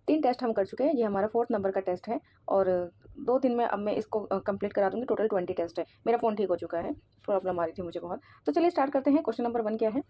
3 test हम कर चुके हैं, ये हमारा 4th नंबर का टेस्ट है और 2 दिन में अब मैं इसको कंप्लीट करा दूँगी। टोटल 20 टेस्ट है। मेरा फ़ोन ठीक हो चुका है, प्रॉब्लम आ रही थी मुझे बहुत। तो चलिए स्टार्ट करते हैं। क्वेश्चन नंबर 1 क्या है?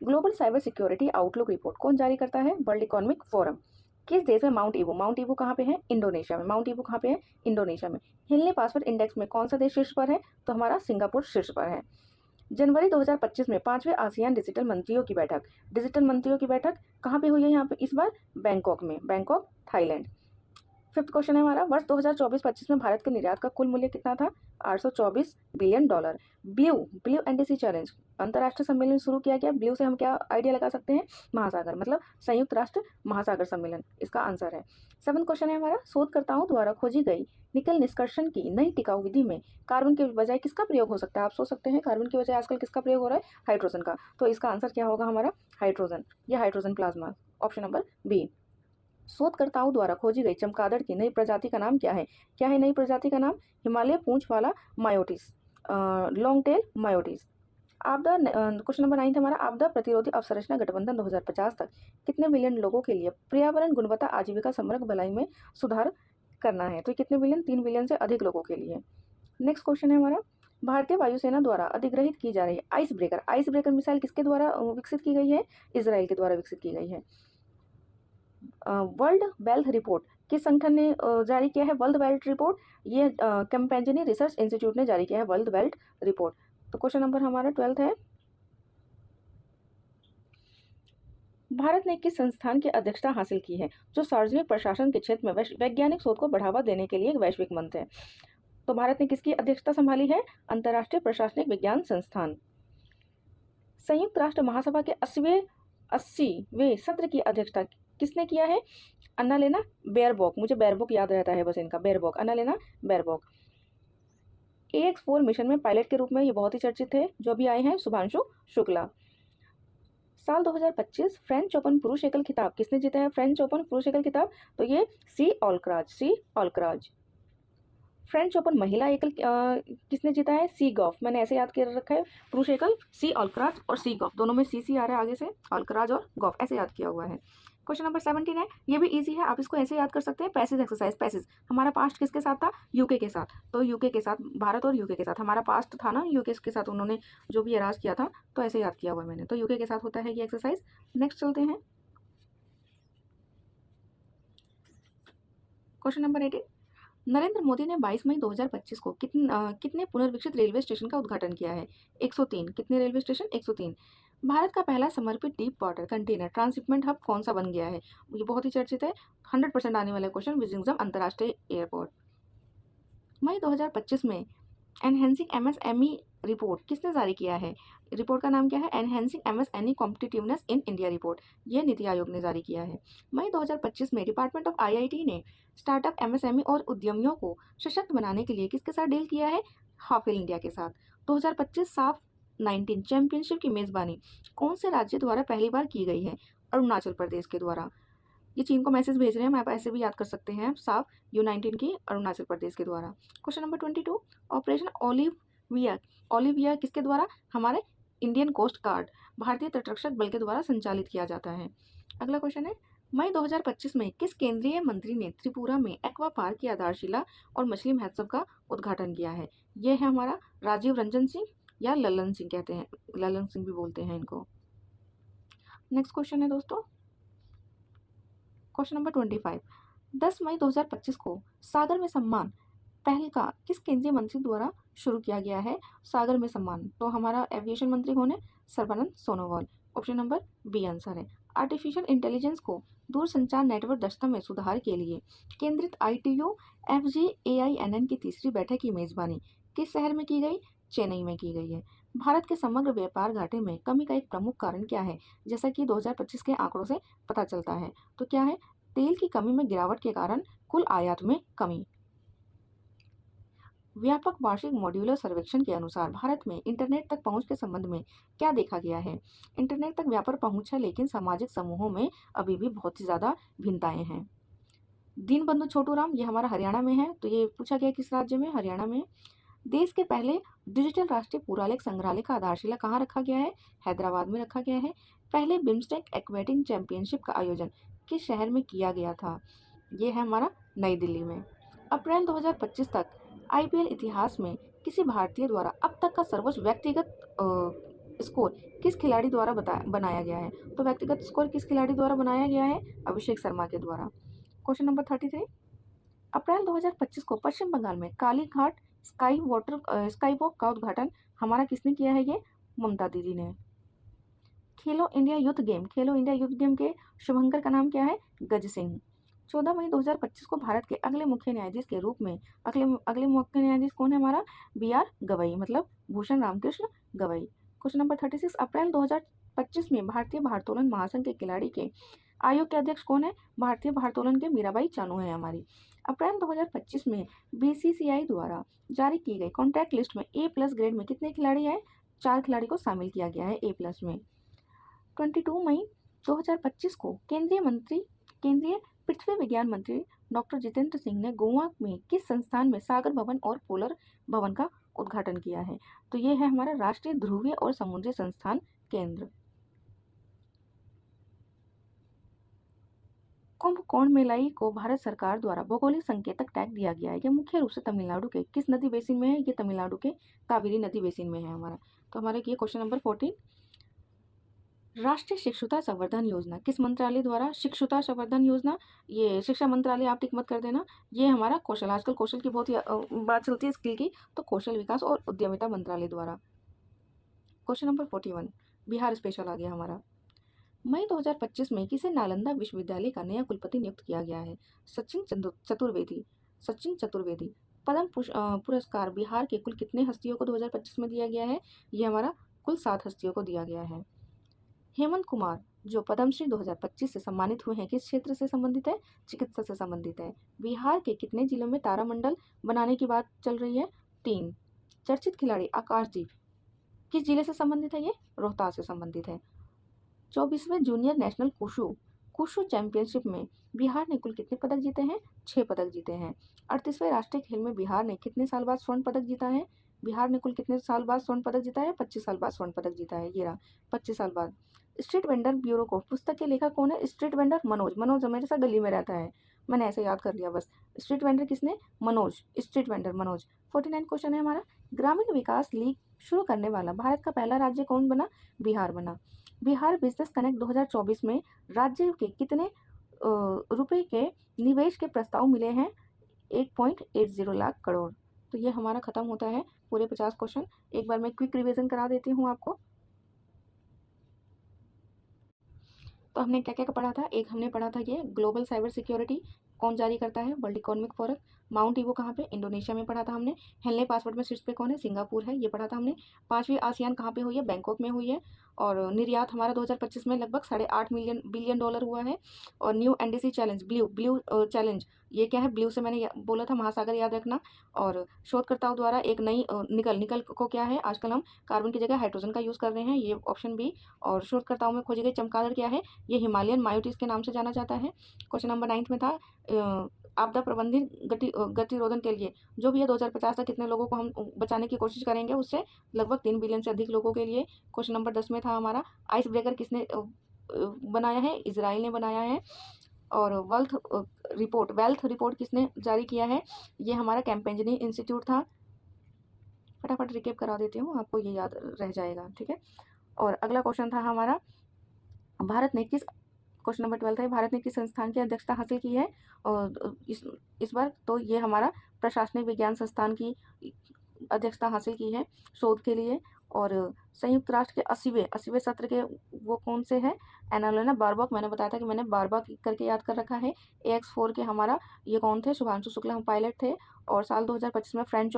Global cyber security outlook report कौन जारी करता है? World economic forum. किस देश में माउंट ईबू कहाँ पे है? इंडोनेशिया में। माउंट ईबू कहाँ पे है? इंडोनेशिया में। हिनले पासवर्ड इंडेक्स में कौन सा देश शीर्ष पर है? तो हमारा सिंगापुर शीर्ष पर है। जनवरी 2025 में 5वें आसियान डिजिटल मंत्रियों की बैठक कहाँ पे हुई है? यहाँ पे इस बार बैंकॉक में, बैंकॉक थाईलैंड। 5th क्वेश्चन है हमारा, वर्ष 2024-25 में भारत के निर्यात का कुल मूल्य कितना था? 824 billion dollar. Blue blue NDC challenge अंतर्राष्ट्रीय सम्मेलन शुरू किया गया। ब्लू से हम क्या आइडिया लगा सकते हैं? महासागर, मतलब संयुक्त राष्ट्र महासागर सम्मेलन इसका आंसर है। 7th क्वेश्चन है हमारा, शोधकर्ताओं द्वारा खोजी गई निकल निष्कर्षण की नई टिकाऊ विधि में कार्बन के बजाय किसका प्रयोग हो सकता है? आप सोच सकते हैं कार्बन के बजाय आजकल किसका प्रयोग हो रहा है? हाइड्रोजन का। तो इसका आंसर क्या होगा हमारा? हाइड्रोजन, या hydrogen plasma, option number B. शोधकर्ताओं द्वारा खोजी गई चमगादड़ की नई प्रजाति का नाम क्या है? क्या है नई प्रजाति का नाम? हिमालय पूंछ वाला मायोटिस, लॉन्ग टेल मायोटिस। आपदा क्वेश्चन नंबर 9 हमारा, आपदा प्रतिरोधी अवसंरचना गठबंधन 2050 तक कितने बिलियन लोगों के लिए पर्यावरण गुणवत्ता आजीविका समग्र भलाई में सुधार करना है? तो कितने बिलियन? 3 बिलियन से अधिक लोगों के लिए। नेक्स्ट क्वेश्चन है हमारा, भारतीय वायुसेना द्वारा अधिग्रहित की जा रही आइस ब्रेकर मिसाइल किसके द्वारा विकसित की गई है? इजराइल के द्वारा विकसित की गई है। वर्ल्ड वेल्थ रिपोर्ट किस संगठन ने जारी किया है? वर्ल्ड वेल्थ रिपोर्ट ये कंपेंजनी रिसर्च इंस्टीट्यूट ने जारी किया है वर्ल्ड वेल्थ रिपोर्ट। तो क्वेश्चन नंबर हमारा 12 है, भारत ने किस संस्थान की अध्यक्षता हासिल की है जो सार्वजनिक प्रशासन के क्षेत्र में वैज्ञानिक शोध को बढ़ावा देने के लिए एक वैश्विक मंच है? तो भारत ने किसकी अध्यक्षता संभाली है? अंतर्राष्ट्रीय प्रशासनिक विज्ञान संस्थान। संयुक्त राष्ट्र महासभा के 80वें सत्र की अध्यक्षता किसने किया है? अन्नालेना बेयरबॉक, मुझे बेयरबॉक याद रहता है बस इनका, बेयरबॉक, अन्नालेना बेयरबॉक। AX4 मिशन में पायलट के रूप में ये बहुत ही चर्चित थे, जो भी आए हैं शुभांशु शुक्ला। साल 2025 फ्रेंच ओपन पुरुष एकल खिताब किसने जीता है? फ्रेंच ओपन पुरुष एकल खिताब तो ये सी ऑल्क्राज। फ्रेंच ओपन महिला एकल किसने जीता है? सी गॉफ, मैंने ऐसे याद कर रखा है, पुरुष एकल सी ऑल्क्राज और सी गॉफ, दोनों में सी आ रहा है आगे से, ऑल्क्राज और गॉफ ऐसे याद किया हुआ है। क्वेश्चन नंबर 17 है, ये भी इजी है, आप इसको ऐसे याद कर सकते हैं। पैसेज एक्सरसाइज, पैसेज हमारा पास्ट किसके साथ था? यूके के साथ। तो यूके के साथ, भारत और यूके के साथ हमारा पास्ट था ना, यूके के साथ उन्होंने जो भी राज किया था, तो ऐसे याद किया हुआ है मैंने, तो यूके के साथ होता है ये एक्सरसाइज। नेक्स्ट चलते हैं क्वेश्चन नंबर 18, नरेंद्र मोदी ने 22 मई 2025 को कितने पुनर्विकसित रेलवे स्टेशन का उद्घाटन किया है? 103। कितने रेलवे स्टेशन? 103। भारत का पहला समर्पित deep water container transshipment hub कौन सा बन गया है? ये बहुत ही चर्चित है, 100% आने वाला क्वेश्चन, विजिंगम अंतर्राष्ट्रीय एयरपोर्ट। मई 2025 में एनहेंसिंग एमएसएमई रिपोर्ट किसने जारी किया है? रिपोर्ट का नाम क्या है? Enhancing MSME competitiveness in India report, ये नीति आयोग ने जारी किया है। मई 2025 में डिपार्टमेंट ऑफ आईआईटी ने स्टार्टअप एमएसएमई और उद्यमियों को सशक्त बनाने के लिए किसके साथ डील किया है? हाफिल इंडिया के साथ। 2025 साफ 19 चैंपियनशिप की मेजबानी कौन से राज्य द्वारा पहली बार की गई है? अरुणाचल प्रदेश के द्वारा। ये चीन को मैसेज भेज रहे हैं, आप ऐसे भी याद कर सकते हैं, साफ U19 की अरुणाचल प्रदेश के द्वारा। क्वेश्चन नंबर 22, ऑपरेशन ओलिविया किसके द्वारा? हमारे इंडियन कोस्ट गार्ड, भारतीय तटरक्षक बल के द्वारा संचालित किया जाता है। अगला क्वेश्चन है, मई 2025 में किस केंद्रीय मंत्री ने त्रिपुरा में एक्वा पार्क की आधारशिला और मछली महोत्सव का उद्घाटन किया है? यह है हमारा राजीव रंजन सिंह, या ललन सिंह कहते हैं, ललन सिंह भी बोलते हैं इनको। नेक्स्ट क्वेश्चन है दोस्तों, क्वेश्चन नंबर 25, 10 मई 2025 को सागर में सम्मान पहल का किस केंद्रीय मंत्री द्वारा शुरू किया गया है? सागर में सम्मान, तो हमारा एविएशन मंत्री कौन है? Sarbananda Sonowal, option number B answer है। आर्टिफिशियल इंटेलिजेंस को दूरसंचार नेटवर्क दक्षता में सुधार के लिए केंद्रित ITU FGAINN की तीसरी बैठक की मेजबानी किस शहर में की गई? चेन्नई में की गई है। भारत के समग्र व्यापार घाटे में कमी का एक प्रमुख कारण क्या है? जैसा कि 2025 के आंकड़ों से पता चलता है, तो क्या है? तेल की कमी में गिरावट के कारण कुल आयात में कमी। व्यापक वार्षिक मॉड्यूलर सर्वेक्षण के अनुसार भारत में इंटरनेट तक पहुंच के संबंध में क्या देखा गया है? इंटरनेट तक व्यापक पहुंच है, लेकिन सामाजिक समूहों में अभी भी बहुत ही ज़्यादा भिन्नताएं हैं। दीनबंधु छोटूराम, ये हमारा हरियाणा में है, तो ये पूछा गया किस राज्य में? हरियाणा में। देश के पहले डिजिटल राष्ट्रीय पुरालेख संग्रहालय का आधारशिला कहाँ रखा गया है? हैदराबाद में रखा गया है। पहले बिम्स्टेक एक्वेटिंग चैंपियनशिप का आयोजन किस शहर में किया गया था? ये है हमारा नई दिल्ली में। अप्रैल 2025 तक आईपीएल इतिहास में किसी भारतीय द्वारा अब तक का सर्वोच्च व्यक्तिगत स्कोर किस खिलाड़ी द्वारा बनाया गया है? तो व्यक्तिगत स्कोर किस खिलाड़ी द्वारा बनाया गया है? अभिषेक शर्मा के द्वारा। क्वेश्चन नंबर 33, अप्रैल 2025 को पश्चिम बंगाल में कालीघाट स्काई वॉक का उद्घाटन हमारा किसने किया है? ये ममता दीदी ने। खेलो इंडिया यूथ गेम के शुभंकर का नाम क्या है? गज सिंह। 14 मई 2025 को भारत के अगले मुख्य न्यायाधीश के रूप में अगले मुख्य न्यायाधीश कौन है हमारा? BR गवई, मतलब भूषण रामकृष्ण गवई। क्वेश्चन नंबर 36, अप्रैल 2025 में भारतीय भारोत्तोलन महासंघ के खिलाड़ी के आयोग के अध्यक्ष कौन है? भारतीय भारोत्तोलन के मीराबाई चानू है हमारी। अप्रैल 2025 में BCCI द्वारा जारी की गई कॉन्ट्रैक्ट लिस्ट में A+ ग्रेड में कितने खिलाड़ी हैं? 4 खिलाड़ी को शामिल किया गया है A+ में। 22 मई 2025 को केंद्रीय पृथ्वी विज्ञान मंत्री डॉक्टर जितेंद्र सिंह ने गोवा में किस संस्थान में सागर भवन और पोलर भवन का उद्घाटन किया है? तो ये है हमारा राष्ट्रीय ध्रुवीय और समुद्री संस्थान केंद्र। कुंभकोण मेलाई को भारत सरकार द्वारा भौगोलिक संकेतक टैग दिया गया है। यह मुख्य रूप से तमिलनाडु के किस नदी बेसिन में है? ये तमिलनाडु के कावेरी नदी बेसिन में है हमारा। तो हमारा ये क्वेश्चन नंबर 14, राष्ट्रीय शिक्षुता संवर्धन योजना किस मंत्रालय द्वारा? शिक्षुता संवर्धन योजना, ये शिक्षा मंत्रालय, आप टिक मत कर देना। ये हमारा कौशल, आजकल कौशल की बहुत ही बात चलती है, स्किल की, तो कौशल विकास और उद्यमिता मंत्रालय द्वारा। क्वेश्चन नंबर 41, बिहार स्पेशल आ गया हमारा। मई 2025 में किसे नालंदा विश्वविद्यालय का नया कुलपति नियुक्त किया गया है? सचिन चतुर्वेदी। पद्म पुरस्कार बिहार के कुल कितने हस्तियों को 2025 में दिया गया है? ये हमारा कुल 7 हस्तियों को दिया गया है। हेमंत कुमार जो पद्मश्री 2025 से सम्मानित हुए हैं, किस क्षेत्र से संबंधित है? चिकित्सा से संबंधित है। बिहार के कितने जिलों में तारामंडल बनाने की बात चल रही है? 3। चर्चित खिलाड़ी आकाशदीप किस जिले से संबंधित है? ये रोहतास से संबंधित है। 24वें जूनियर नेशनल कुशु चैंपियनशिप में बिहार ने कुल कितने पदक जीते हैं? 6 पदक जीते हैं। 38वें राष्ट्रीय खेल में बिहार ने कितने साल बाद स्वर्ण पदक जीता है? बिहार ने कुल कितने साल बाद स्वर्ण पदक जीता है? 25 साल बाद स्वर्ण पदक जीता है। ये रहा 25 साल बाद। स्ट्रीट वेंडर ब्यूरो को पुस्तक के लेखक कौन है? स्ट्रीट वेंडर मनोज मेरे साथ गली में रहता है, मैंने ऐसे याद कर लिया बस। स्ट्रीट वेंडर किसने? Manoj, street vendor Manoj. 49 question है हमारा, ग्रामीण विकास लीग शुरू करने वाला भारत का पहला राज्य कौन बना? बिहार बना। बिहार बिजनेस कनेक्ट 2024 में राज्य के कितने रुपए के निवेश के प्रस्ताव मिले हैं? 1.80 लाख करोड़। तो ये हमारा खत्म होता है पूरे 50 क्वेश्चन। एक बार मैं क्विक रिवीजन करा देती हूँ आपको। तो हमने क्या क्या पढ़ा था? एक हमने पढ़ा था ये ग्लोबल साइबर सिक्योरिटी कौन जारी करता है? World economic forum. Mount evo कहाँ पे? इंडोनेशिया में पढ़ा था हमने। हेनले पासवर्ड में शीर्ष पे कौन है? सिंगापुर है, ये पढ़ा था हमने। 5वीं आसियान कहाँ पे हुई है? बैंकॉक में हुई है। और निर्यात हमारा 2025 में लगभग 8.5 बिलियन डॉलर हुआ है। और new NDC challenge, blue challenge, ये क्या है? ब्लू से मैंने बोला था महासागर, याद रखना। और शोधकर्ताओं द्वारा एक नई निकल को क्या है? आजकल हम कार्बन की जगह हाइड्रोजन का यूज़ कर रहे हैं, ये ऑप्शन बी। और शोधकर्ताओं में खोजी गई चमगादड़ क्या है? ये हिमालयन मायोटिस के नाम से जाना जाता है। क्वेश्चन नंबर 9 में था आपदा प्रबंधन गतिरोधन के लिए जो भी है 2050 तक कितने लोगों को हम बचाने की कोशिश करेंगे? उससे लगभग 3 बिलियन से अधिक लोगों के लिए। क्वेश्चन नंबर 10 में था हमारा आइस ब्रेकर किसने बनाया है? इजराइल ने बनाया है। और वेल्थ रिपोर्ट किसने जारी किया है? ये हमारा कैम्पेंजनी इंस्टीट्यूट था। फटाफट रिकेप करा देती हूँ, आपको ये याद रह जाएगा, ठीक है। और अगला क्वेश्चन था हमारा, क्वेश्चन नंबर 12 है, भारत ने किस संस्थान की अध्यक्षता हासिल की है और इस बार? तो ये हमारा प्रशासनिक विज्ञान संस्थान की अध्यक्षता हासिल की है शोध के लिए। और संयुक्त राष्ट्र के 80वें सत्र के वो कौन से है? एनालोना बारबॉक, मैंने बताया था कि मैंने बारबॉक करके याद कर रखा है। AX4 के हमारा ये कौन थे? शुभांशु शुक्ला, हम पायलट थे। और साल 2025 में फ्रेंच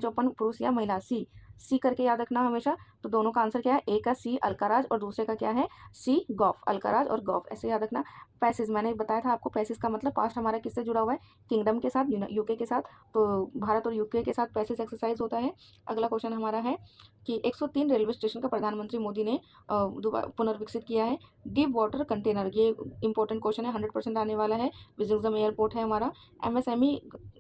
ओपन पुरुष या महिला सी करके याद रखना हमेशा। तो दोनों का आंसर क्या है? एक का सी अल्काराज और दूसरे का क्या है? सी गॉफ, अल्काराज और गॉफ, ऐसे याद रखना। पैसेज, मैंने बताया था आपको, पैसेज का मतलब पास्ट हमारा किससे जुड़ा हुआ है? किंगडम के साथ, यूके के साथ। तो भारत और यूके के साथ पैसेज एक्सरसाइज होता है। अगला क्वेश्चन हमारा है कि 103 रेलवे स्टेशन का प्रधानमंत्री मोदी ने पुनर्विकसित किया है। डीप वाटर कंटेनर, ये इंपॉर्टेंट क्वेश्चन है, 100% आने वाला है। विजंगम एयरपोर्ट है हमारा। MSME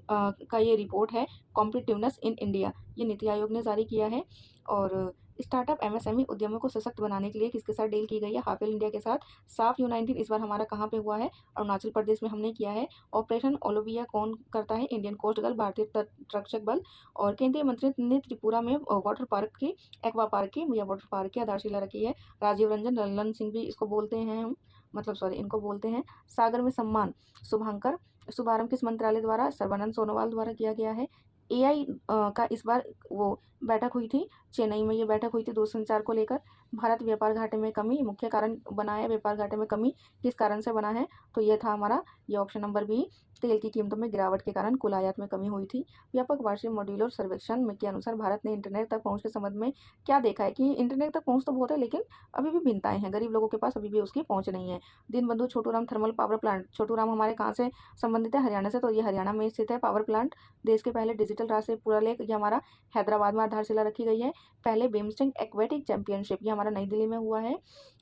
का ये रिपोर्ट है कॉम्पिटिटिवनेस इन इंडिया, ये नीति आयोग ने जारी किया है। और स्टार्टअप एमएसएमई उद्यमों को सशक्त बनाने के लिए किसके साथ डील की गई है? हाफेल इंडिया के साथ। साफ U19 इस बार हमारा कहाँ पे हुआ है? अरुणाचल प्रदेश में हमने किया है। ऑपरेशन ओलिविया कौन करता है? इंडियन कोस्ट गार्ड, भारतीय तटरक्षक बल। और केंद्रीय मंत्री ने त्रिपुरा में वाटर पार्क की, एक्वा पार्क की या वाटर पार्क की आधारशिला रखी है। राजीव रंजन, ललन सिंह भी इसको बोलते हैं हम, मतलब सॉरी इनको बोलते हैं। सागर में सम्मान शुभांकर शुभारंभ किस मंत्रालय द्वारा? सर्बानंद सोनोवाल द्वारा किया गया है। एआई का इस बार वो बैठक हुई थी, चेन्नई में ये बैठक हुई थी दूरसंचार को लेकर। भारत व्यापार घाटे में कमी मुख्य कारण बना है, व्यापार घाटे में कमी किस कारण से बना है? तो ये था हमारा ये ऑप्शन नंबर बी, तेल की कीमतों में गिरावट के कारण कुल आयात में कमी हुई थी। व्यापक वार्षिक मॉड्यूलर सर्वेक्षण में के अनुसार भारत ने इंटरनेट तक पहुंच के संबंध में क्या देखा है कि इंटरनेट तक पहुंच तो बहुत है, लेकिन अभी भी भिन्नताएं हैं, गरीब लोगों के पास अभी भी उसकी पहुंच नहीं है। Deenbandhu Chhoturam thermal power plant, Chhoturam हमारे कहाँ से संबंधित है? हरियाणा से, तो ये हरियाणा में स्थित है पावर प्लांट। देश के पहले डिजिटल राष्ट्रीय पुरालेख, ये हमारा हैदराबाद में आधारशिला रखी गई है। पहले बिम्स्टेक एक्वेटिक चैंपियनशिप, ये हमारा नई दिल्ली में हुआ है।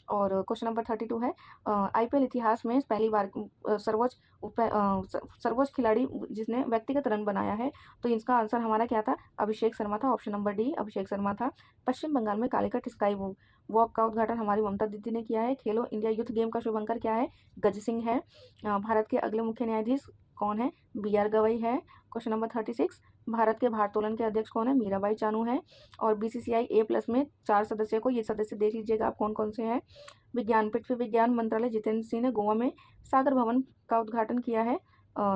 और क्वेश्चन नंबर 32 है, आईपीएल इतिहास में पहली बार सर्वोच्च खिलाड़ी जिसने व्यक्तिगत रन बनाया है, तो इसका आंसर हमारा क्या था? अभिषेक शर्मा था। Option number D, Abhishek Sharma था। पश्चिम बंगाल में कालीकट स्काई वॉक का उद्घाटन हमारी ममता दीदी ने किया है। खेलो इंडिया यूथ गेम का शुभंकर क्या है? गज सिंह है। भारत के अगले मुख्य न्यायाधीश कौन है? BR गवई है। क्वेश्चन नंबर 36, भारत के भारोत्तोलन के अध्यक्ष कौन है? मीराबाई चानू है। और बीसीसीआई A+ में 4 सदस्यों को, ये सदस्य देख लीजिएगा आप कौन कौन से हैं। विज्ञान, पृथ्वी विज्ञान मंत्रालय, जितेंद्र सिंह ने गोवा में सागर भवन का उद्घाटन किया है।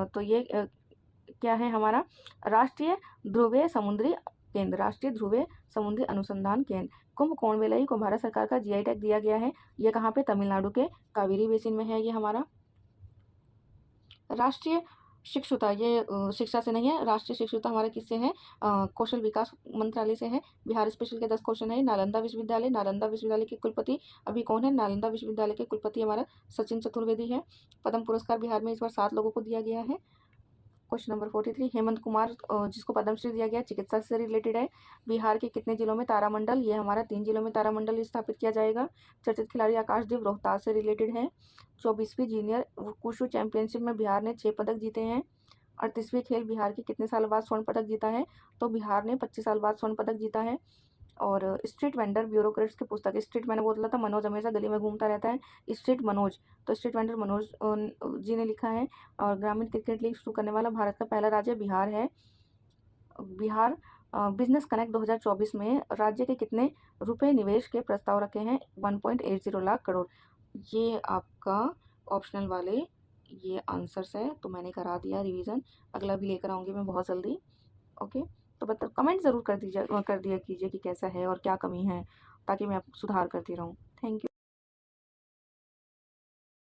तो ये क्या है हमारा? राष्ट्रीय ध्रुवीय समुद्री केंद्र, राष्ट्रीय ध्रुवीय समुद्री अनुसंधान केंद्र। कुंभकोण वेलई को भारत सरकार का GI टैग दिया गया है। ये कहाँ पे? तमिलनाडु के कावेरी बेसिन में है ये हमारा। राष्ट्रीय शिक्षुता, ये शिक्षा से नहीं है, राष्ट्रीय शिक्षुता हमारे किससे है? कौशल विकास मंत्रालय से है। बिहार स्पेशल के 10 क्वेश्चन है। नालंदा विश्वविद्यालय, नालंदा विश्वविद्यालय के कुलपति अभी कौन है? नालंदा विश्वविद्यालय के कुलपति हमारा सचिन चतुर्वेदी है। पद्म पुरस्कार बिहार में इस बार 7 लोगों को दिया गया है। क्वेश्चन नंबर 43, हेमंत कुमार जिसको पद्मश्री दिया गया, चिकित्सा से रिलेटेड है। बिहार के कितने जिलों में तारामंडल? ये हमारा 3 जिलों में तारामंडल स्थापित किया जाएगा। चर्चित खिलाड़ी आकाशदीप रोहतास से रिलेटेड है। 24वीं जूनियर वुशु चैंपियनशिप में बिहार ने 6 पदक जीते हैं। 38वीं खेल बिहार की कितने साल बाद स्वर्ण पदक जीता है? तो बिहार ने 25 साल बाद स्वर्ण पदक जीता है। और स्ट्रीट वेंडर ब्यूरोक्रेट्स की पुस्तक, स्ट्रीट मैंने बोला था मनोज हमेशा गली में घूमता रहता है, स्ट्रीट मनोज, तो स्ट्रीट वेंडर मनोज जी ने लिखा है। और ग्रामीण क्रिकेट लीग शुरू करने वाला भारत का पहला राज्य बिहार है। बिहार बिजनेस कनेक्ट 2024 में राज्य के कितने रुपए निवेश के प्रस्ताव रखे हैं? 1.80 लाख करोड़। ये आपका ऑप्शनल वाले ये आंसर्स है, तो मैंने करा दिया रिवीजन, अगला भी लेकर आऊँगी मैं बहुत जल्दी। ओके, तो बता कमेंट ज़रूर कर दिया कीजिए कि कैसा है और क्या कमी है, ताकि मैं सुधार करती रहूँ। Thank you.